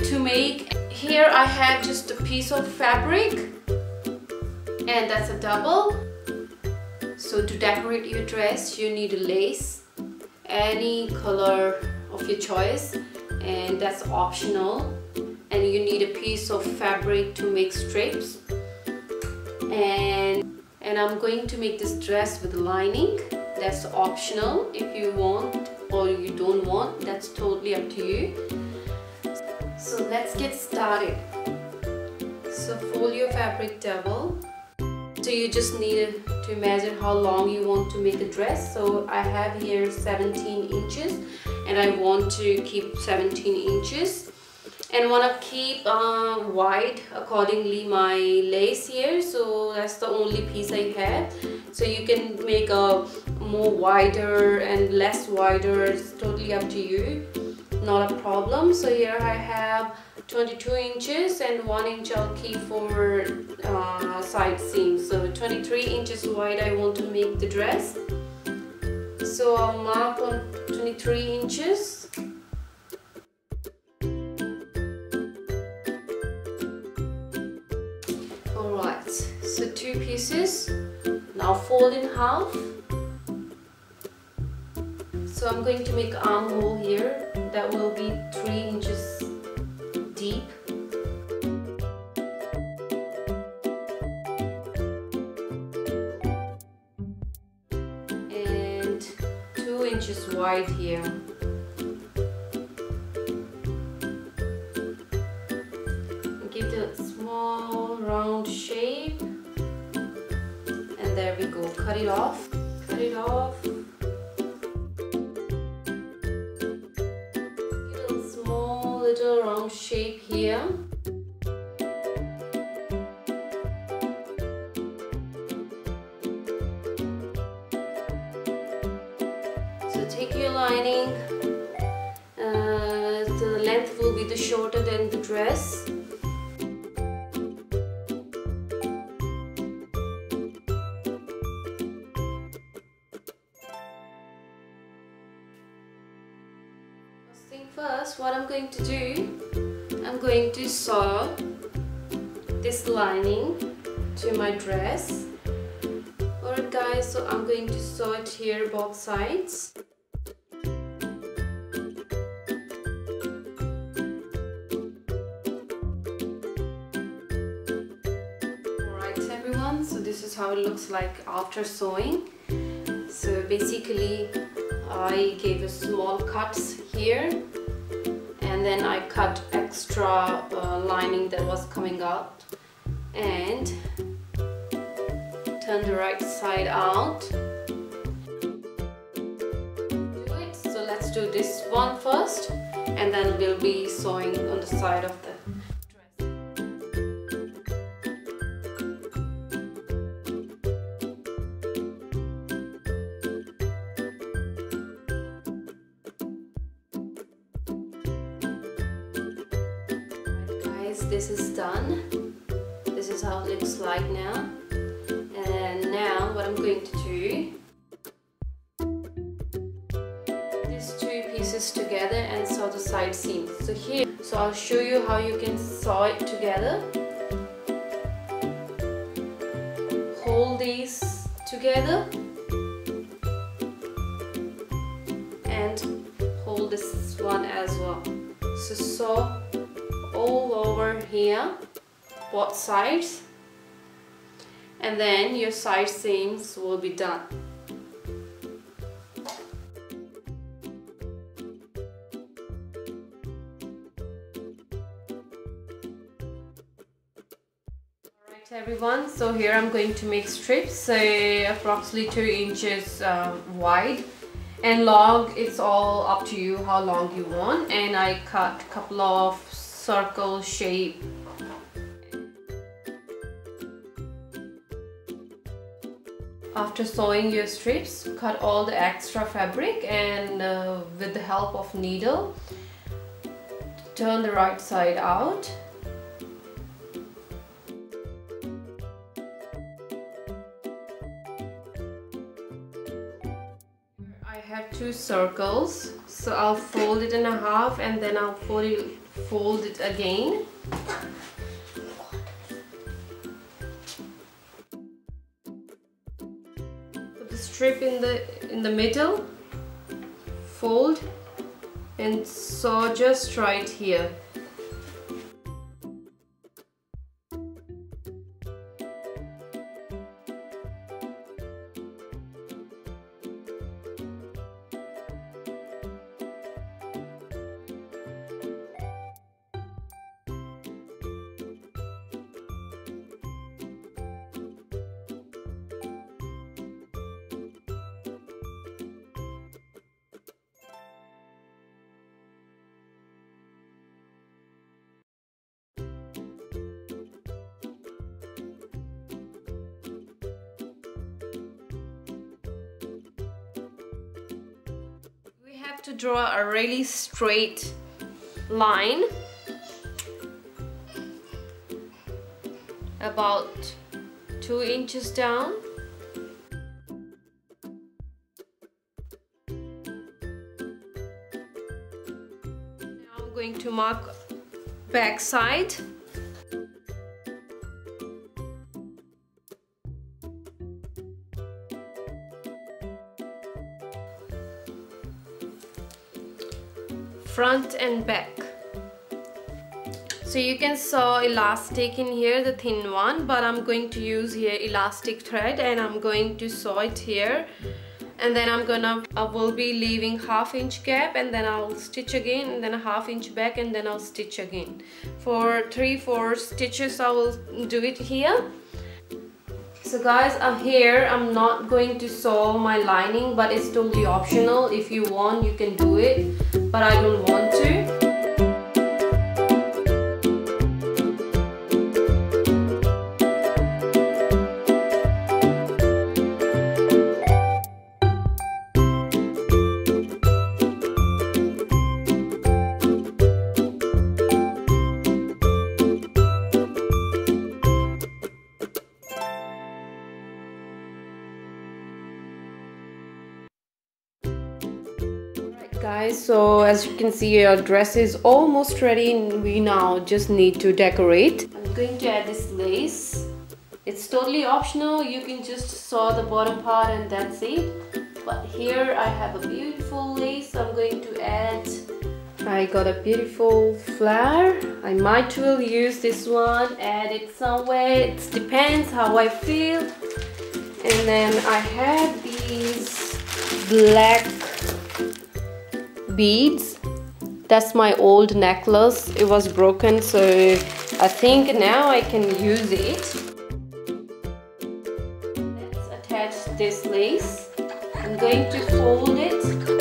to make. Here I have just a piece of fabric, and that's a double. So to decorate your dress, you need a lace, any color of your choice, and that's optional. And you need a piece of fabric to make strips. And I'm going to make this dress with lining. That's optional. If you want or you don't want, that's totally up to you. So let's get started. So fold your fabric double. So you just need to measure how long you want to make the dress. So I have here 17 inches and I want to keep 17 inches. And want to keep wide accordingly my lace here, so that's the only piece I have. So you can make a more wider and less wider, it's totally up to you, not a problem. So here I have 22 inches and 1 inch I'll keep for side seams. So 23 inches wide I want to make the dress. So I'll mark on 23 inches. So 2 pieces, now fold in half. So I'm going to make an armhole here that will be 3 inches deep. And 2 inches wide here. Give it a small round shape. And there we go, cut it off, cut it off. Give a small little round shape here. So take your lining, the length will be the shorter than the dress. First, what I'm going to do, I'm going to sew this lining to my dress. Alright guys, so I'm going to sew it here both sides. Alright everyone, so this is how it looks like after sewing. So basically I gave a small cuts here. And then I cut extra lining that was coming out and turn the right side out. Do it. So let's do this one first, and then we'll be sewing on the side of the this is done. This is how it looks like now. And now what I'm going to do, these 2 pieces together and sew the side seams. So here, so I'll show you how you can sew it together. Hold these together and hold this one as well. So sew all over here, both sides, and then your side seams will be done. Alright everyone, so here I'm going to make strips, approximately 2 inches wide. And long, it's all up to you how long you want. And I cut a couple of circle shape. After sewing your strips, cut all the extra fabric and with the help of needle, turn the right side out. I have 2 circles, so I'll fold it in half and then I'll fold it again. Put the strip in the middle, fold, and sew just right here. To draw a really straight line about 2 inches down. Now I'm going to mark back side. Front and back. So you can sew elastic in here, the thin one, but I'm going to use here elastic thread and I'm going to sew it here, and then I will be leaving 1/2 inch gap, and then I'll stitch again, and then a 1/2 inch back, and then I'll stitch again. For 3-4 stitches I will do it here. So guys, here I'm not going to sew my lining, but it's totally optional. If you want, you can do it, but I don't want to. Guys, so as you can see, your dress is almost ready and we now just need to decorate. I'm going to add this lace. It's totally optional, you can just sew the bottom part and that's it. But here I have a beautiful lace I'm going to add. I got a beautiful flower. I might will use this one, add it somewhere. It depends how I feel. And then I have these black beads. That's my old necklace. It was broken, so I think now I can use it. Let's attach this lace. I'm going to fold it.